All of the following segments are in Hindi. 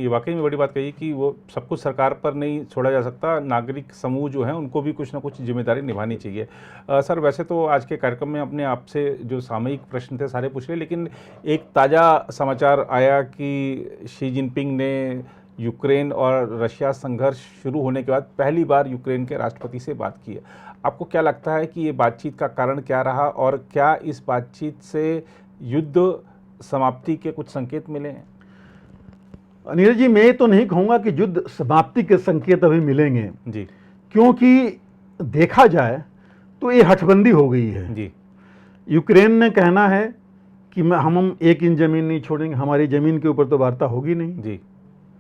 ये वाकई में बड़ी बात कही कि वो सब कुछ सरकार पर नहीं छोड़ा जा सकता, नागरिक समूह जो हैं उनको भी कुछ ना कुछ जिम्मेदारी निभानी चाहिए। सर, वैसे तो आज के कार्यक्रम में अपने आपसे जो सामयिक प्रश्न थे सारे पूछ लिए, लेकिन एक ताज़ा समाचार आया कि शी जिनपिंग ने यूक्रेन और रशिया संघर्ष शुरू होने के बाद पहली बार यूक्रेन के राष्ट्रपति से बात की है। आपको क्या लगता है कि ये बातचीत का कारण क्या रहा और क्या इस बातचीत से युद्ध समाप्ति के कुछ संकेत मिले हैं? नीरज जी, मैं तो नहीं कहूँगा कि युद्ध समाप्ति के संकेत अभी मिलेंगे जी, क्योंकि देखा जाए तो ये हठबंदी हो गई है जी। यूक्रेन ने कहना है कि हम 1 इंच जमीन नहीं छोड़ेंगे, हमारी जमीन के ऊपर तो वार्ता होगी नहीं। जी,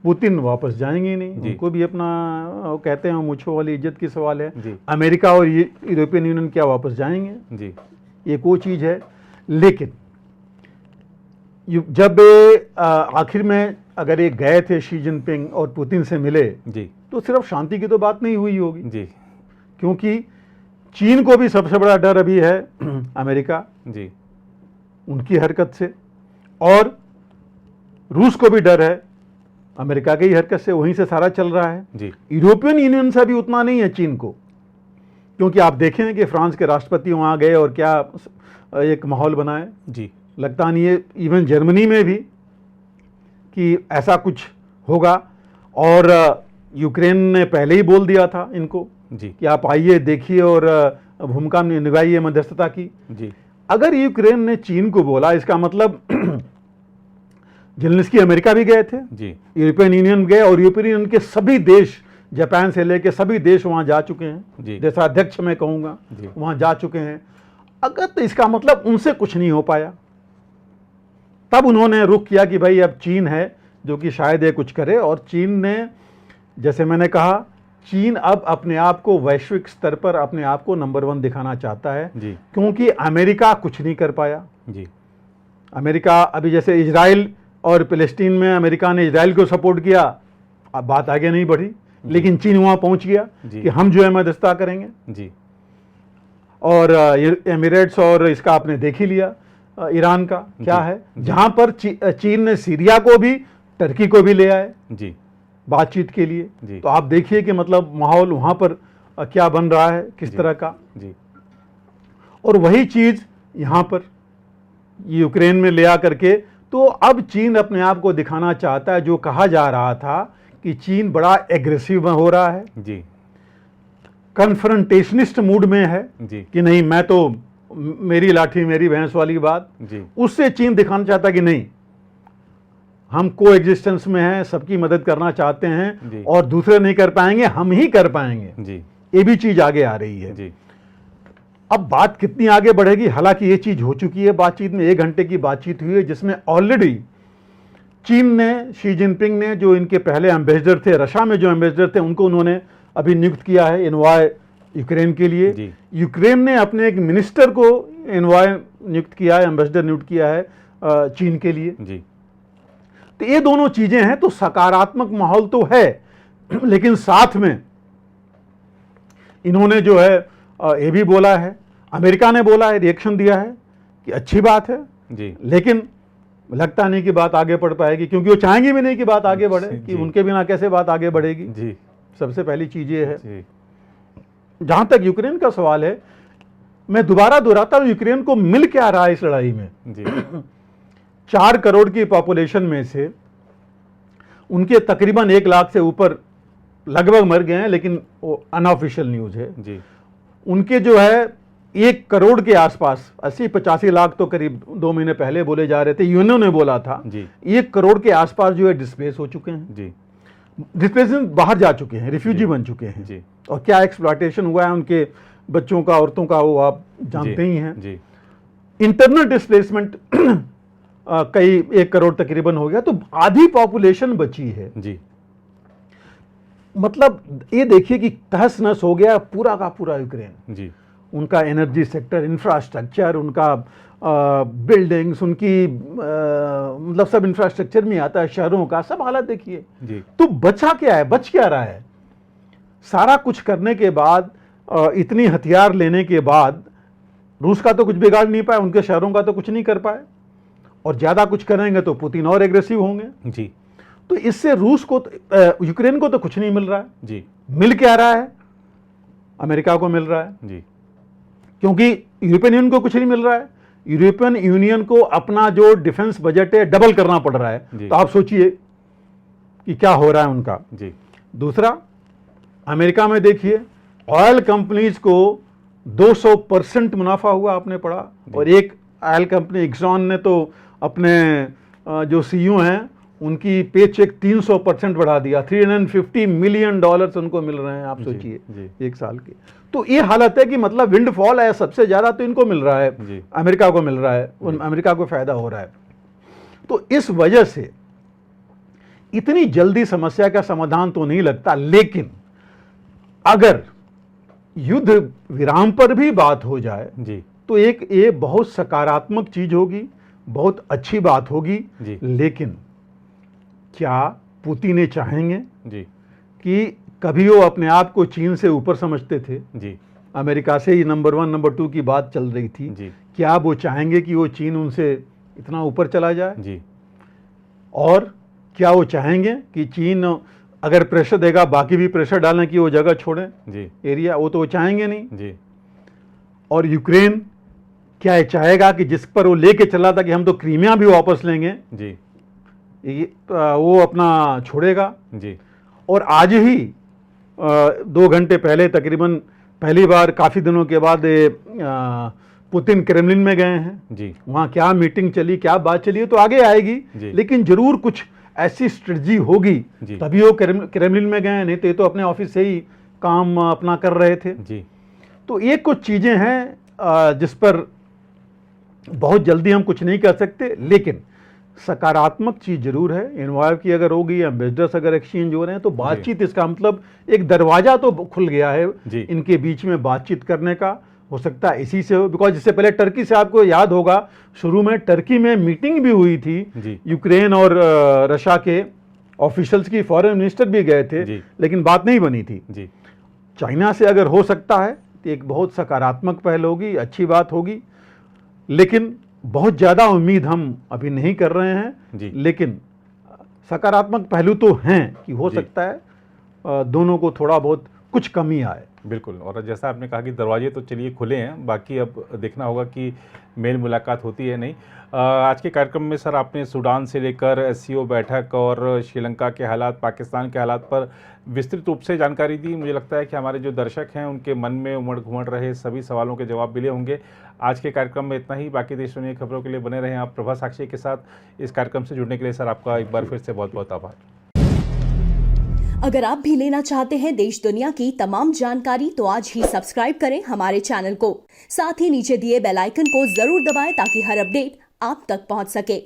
पुतिन वापस जाएंगे नहीं, उनको भी अपना कहते हैं मुछो वाली इज्जत की सवाल है। अमेरिका और यूरोपियन यूनियन क्या वापस जाएंगे? जी, एक वो चीज़ है। लेकिन जब आखिर में अगर ये गए थे शी जिनपिंग और पुतिन से मिले जी, तो सिर्फ शांति की तो बात नहीं हुई होगी जी, क्योंकि चीन को भी सबसे बड़ा डर अभी है अमेरिका जी, उनकी हरकत से, और रूस को भी डर है अमेरिका की हरकत से, वहीं से सारा चल रहा है। जी, यूरोपियन यूनियन से भी उतना नहीं है चीन को, क्योंकि आप देखें कि फ्रांस के राष्ट्रपति वहाँ गए और क्या एक माहौल बनाए। जी, लगता नहीं है इवन जर्मनी में भी कि ऐसा कुछ होगा। और यूक्रेन ने पहले ही बोल दिया था इनको जी, कि आप आइए, देखिए और भूमिका निभाइए मध्यस्थता की। जी, अगर यूक्रेन ने चीन को बोला, इसका मतलब जेलेंस्की अमेरिका भी गए थे, जी, यूरोपियन यूनियन गए, और यूरोपियन यूनियन के सभी देश, जापान से लेकर सभी देश वहां जा चुके हैं, जैसा अध्यक्ष मैं कहूँगा वहां जा चुके हैं। अगर तो इसका मतलब उनसे कुछ नहीं हो पाया, तब उन्होंने रुख किया कि भाई अब चीन है जो कि शायद ये कुछ करे। और चीन ने, जैसे मैंने कहा, चीन अब अपने आप को वैश्विक स्तर पर अपने आप को नंबर 1 दिखाना चाहता है, क्योंकि अमेरिका कुछ नहीं कर पाया। जी, अमेरिका अभी जैसे इजराइल और फिलिस्तीन में अमेरिका ने इजराइल को सपोर्ट किया, अब बात आगे नहीं बढ़ी, लेकिन चीन वहां पहुंच गया कि हम जो है मध्यस्थता करेंगे। जी, और एमिरेट्स और इसका आपने देख ही लिया, ईरान का क्या है, जहां पर चीन ने सीरिया को भी, टर्की को भी ले आए जी, बातचीत के लिए। तो आप देखिए कि मतलब माहौल वहां पर क्या बन रहा है, किस तरह का। जी, और वही चीज यहां पर यूक्रेन में ले आकर के, तो अब चीन अपने आप को दिखाना चाहता है। जो कहा जा रहा था कि चीन बड़ा एग्रेसिव हो रहा है, जी, कन्फ्रंटेशनिस्ट मूड में है जी, कि नहीं, मैं तो मेरी लाठी मेरी भैंस वाली बात, उससे चीन दिखाना चाहता कि नहीं, हम को एग्जिस्टेंस में हैं, सबकी मदद करना चाहते हैं, और दूसरे नहीं कर पाएंगे, हम ही कर पाएंगे। ये भी चीज आगे आ रही है। अब बात कितनी आगे बढ़ेगी, हालांकि ये चीज हो चुकी है बातचीत में। 1 घंटे की बातचीत हुई है जिसमें ऑलरेडी चीन ने, शी जिनपिंग ने, जो इनके पहले एम्बेसडर थे, रशिया में जो एम्बेसडर थे, उनको उन्होंने अभी नियुक्त किया है एनवॉय यूक्रेन के लिए। यूक्रेन ने अपने एक मिनिस्टर को एनवॉय नियुक्त किया है, एम्बेसडर नियुक्त किया है चीन के लिए। तो ये दोनों चीजें हैं, तो सकारात्मक माहौल तो है, लेकिन साथ में इन्होंने जो है ये भी बोला है, अमेरिका ने बोला है, रिएक्शन दिया है कि अच्छी बात है जी, लेकिन लगता नहीं कि बात आगे बढ़ पाएगी, क्योंकि वो चाहेंगे भी नहीं कि बात आगे बढ़े, कि उनके बिना कैसे बात आगे बढ़ेगी जी। सबसे पहली चीज ये है। जहां तक यूक्रेन का सवाल है, मैं दोबारा दोहराता हूं, यूक्रेन को मिल क्या रहा है इस लड़ाई में जी। 4 करोड़ की पॉपुलेशन में से उनके तकरीबन 1 लाख से ऊपर लगभग मर गए हैं, लेकिन वो अनऑफिशियल न्यूज है जी। उनके जो है 1 करोड़ के आसपास, 80-85 लाख तो करीब 2 महीने पहले बोले जा रहे थे, यूएनओ ने बोला था जी। 1 करोड़ के आसपास जो है डिस्प्लेस हो चुके हैं जी, डिस्प्लेसमेंट बाहर जा चुके हैं, रिफ्यूजी बन चुके हैं जी। और क्या एक्सप्लॉयटेशन हुआ है उनके बच्चों का, औरतों का, वो आप जानते ही हैं जी। इंटरनल डिस्प्लेसमेंट कई 1 करोड़ तकरीबन हो गया, तो आधी पॉपुलेशन बची है जी। मतलब ये देखिए कि तहस नहस हो गया पूरा का पूरा यूक्रेन जी। उनका एनर्जी सेक्टर, इंफ्रास्ट्रक्चर, उनका बिल्डिंग्स, उनकी मतलब सब इंफ्रास्ट्रक्चर में आता है, शहरों का सब हालत देखिए जी। तो बचा क्या है, बच क्या रहा है? सारा कुछ करने के बाद, इतनी हथियार लेने के बाद, रूस का तो कुछ बिगाड़ नहीं पाए, उनके शहरों का तो कुछ नहीं कर पाए, और ज्यादा कुछ करेंगे तो पुतिन और एग्रेसिव होंगे जी। तो इससे रूस को यूक्रेन को तो कुछ नहीं मिल रहा है जी, मिल क्या रहा है, अमेरिका को मिल रहा है जी, क्योंकि यूरोपियन यूनियन को कुछ नहीं मिल रहा है। यूरोपियन यूनियन को अपना जो डिफेंस बजट है डबल करना पड़ रहा है। तो आप सोचिए कि क्या हो रहा है उनका। जी, दूसरा, अमेरिका में देखिए ऑयल कंपनीज को 200% मुनाफा हुआ, आपने पढ़ा। और एक ऑयल कंपनी एक्सॉन ने तो अपने जो सीईओ हैं उनकी पे चेक 300% बढ़ा दिया। $350 मिलियन उनको मिल रहे हैं, आप सोचिए एक साल के। तो ये हालत है कि मतलब विंडफॉल है, सबसे ज्यादा तो इनको मिल रहा है, अमेरिका को मिल रहा है, अमेरिका को फायदा हो रहा है। तो इस वजह से इतनी जल्दी समस्या का समाधान तो नहीं लगता, लेकिन अगर युद्ध विराम पर भी बात हो जाए जी, तो एक ये बहुत सकारात्मक चीज होगी, बहुत अच्छी बात होगी। लेकिन क्या पुतिन ये चाहेंगे जी, कि कभी वो अपने आप को चीन से ऊपर समझते थे, जी, अमेरिका से ही नंबर 1 नंबर 2 की बात चल रही थी, जी, क्या वो चाहेंगे कि वो चीन उनसे इतना ऊपर चला जाए? जी, और क्या वो चाहेंगे कि चीन अगर प्रेशर देगा बाकी भी प्रेशर डालें कि वो जगह छोड़ें जी, एरिया? वो तो वो चाहेंगे नहीं। जी, और यूक्रेन क्या ये चाहेगा कि जिस पर वो लेके चला था कि हम तो क्रीमिया भी वापस लेंगे, जी, वो अपना छोड़ेगा? जी, और आज ही 2 घंटे पहले तकरीबन पहली बार काफ़ी दिनों के बाद पुतिन क्रेमलिन में गए हैं। जी, वहाँ क्या मीटिंग चली, क्या बात चली, तो आगे आएगी, लेकिन जरूर कुछ ऐसी स्ट्रेटजी होगी तभी वो क्रेमलिन में गए, नहीं तो ये तो अपने ऑफिस से ही काम अपना कर रहे थे। जी, तो ये कुछ चीज़ें हैं जिस पर बहुत जल्दी हम कुछ नहीं कर सकते, लेकिन सकारात्मक चीज जरूर है। इन्वॉल्व की अगर होगी, एम्बेसडर्स अगर एक्सचेंज हो रहे हैं तो बातचीत, इसका मतलब एक दरवाजा तो खुल गया है इनके बीच में बातचीत करने का। हो सकता है इसी से हो, बिकॉज इससे पहले टर्की से आपको याद होगा शुरू में टर्की में मीटिंग भी हुई थी, यूक्रेन और रशिया के ऑफिशियल्स की, फॉरेन मिनिस्टर भी गए थे, लेकिन बात नहीं बनी थी। चाइना से अगर हो सकता है तो एक बहुत सकारात्मक पहल होगी, अच्छी बात होगी, लेकिन बहुत ज़्यादा उम्मीद हम अभी नहीं कर रहे हैं। लेकिन सकारात्मक पहलू तो हैं कि हो सकता है दोनों को थोड़ा बहुत कुछ कमी आए। बिल्कुल। और जैसा आपने कहा कि दरवाजे तो चलिए खुले हैं, बाकी अब देखना होगा कि मेल मुलाकात होती है नहीं। आज के कार्यक्रम में सर आपने सूडान से लेकर एससीओ बैठक और श्रीलंका के हालात, पाकिस्तान के हालात पर विस्तृत रूप से जानकारी दी। मुझे लगता है कि हमारे जो दर्शक हैं उनके मन में उमड़ घुमड़ रहे सभी सवालों के जवाब मिले होंगे। आज के कार्यक्रम में इतना ही। बाकी देश दुनिया की खबरों के लिए बने रहें आप प्रभा साक्षी के साथ। इस कार्यक्रम से जुड़ने के लिए सर आपका एक बार फिर से बहुत बहुत आभार। अगर आप भी लेना चाहते हैं देश दुनिया की तमाम जानकारी तो आज ही सब्सक्राइब करें हमारे चैनल को। साथ ही नीचे दिए बेल आइकन को जरूर दबाएं ताकि हर अपडेट आप तक पहुंच सके।